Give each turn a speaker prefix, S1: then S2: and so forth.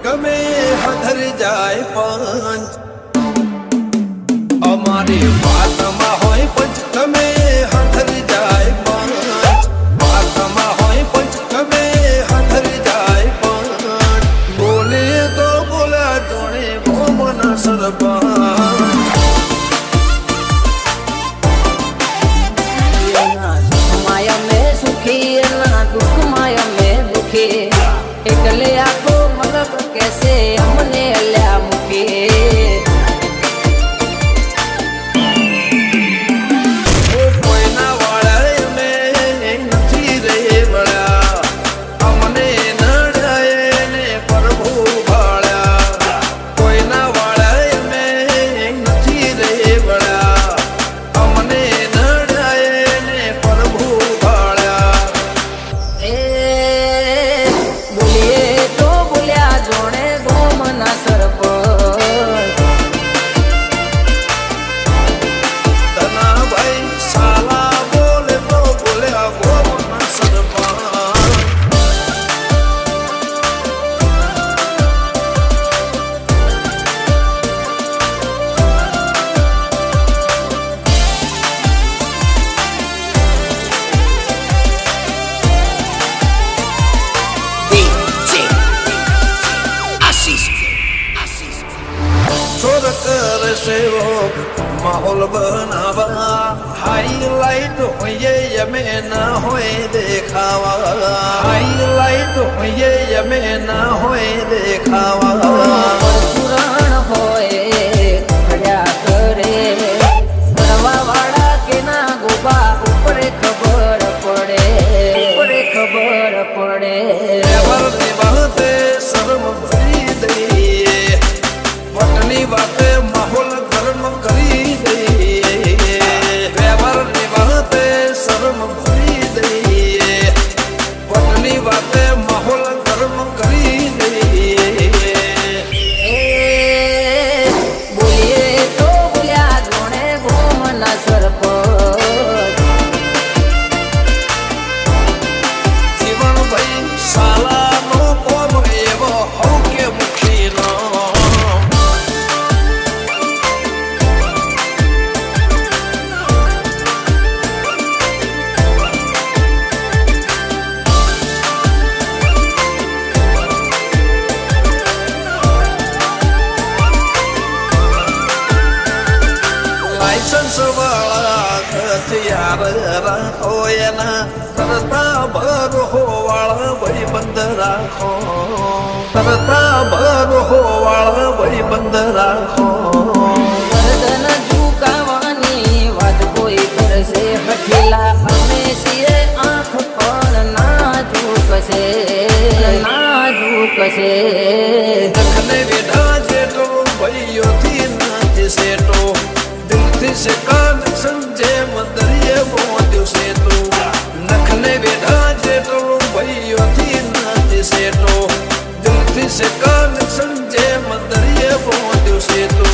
S1: ગમે હધર જાય પંચ અમારી વાતમાં હોય પંચ ગમે હધર જાય પંચ વાતમાં હોય પંચ ગમે હધર જાય પંચ બોલે તો બોલા જોડે ગોમના સરપંચ
S2: માયા મેં સુખી ના દુઃખ માયા મેં દુખી એટલે આખો મલક કેસે અમને અલ્યા મૂકી
S1: કોઈના વાળા અમે નથી રે વળ્યા અમને નડાય ને પ્રભુ ભાળ્યા કોઈના વાળા અમે નથી રે વળ્યા અમને નડાય ને પ્રભુ ભાળ્યા
S2: એ બોલીએ તો બોલ્યા જોણે ગોમના સરપંચ
S1: તના ભાઈ સાલા બોલે તો બોલ્યા ગોમના સરપંચ छोड़ कर सेवक माहौल बनावा हाईलाइट होइए यमे न होए देखावा हाईलाइट होइए यमे न होए देखावा
S2: પરશુરાણ હોય ખડ્યા કરે કરવા વાળા કે ના ગોબા ઉપરે ખબર પડે
S1: વ્યવહારની વાતે શરમ ભરી દઈએ વટની વાતે માહોલ ગરમ કરી દઈએ વ્યવહારની વાતે શરમ ભરી દઈએ વટની વાતે માહોલ ગરમ કરી દઈએ
S2: એ બોલીએ તો બોલ્યા જોણે ગોમના સરપંચ
S1: જીવનભાઈ સાલાનો કોમ એવો હઉ કે મુખીનો લાયસન્સ વાળા હથિયાર રાખો એના કરતા ભરો વાળા ભાઈ બંધ રાખો કરતા ભરો વાળા ભાઈ બંધ રાખો
S2: ગરદન ઝુકાવાની વાત કોઈ કરશે હઠીલા અમે છીએ આંખ પણ ના ઝૂકશે
S1: નખને વેઢા જેટલો ભાઈઓથી નથી સેટો દિલથી સે કનેક્શન જેમ દરિયે પહોંચ્યું છે તું નખને વેઢા જેટલો ભાઈઓથી નથી સેટો દિલથી સે કનેક્શન જેમ દરિયે પહોંચ્યું છે તું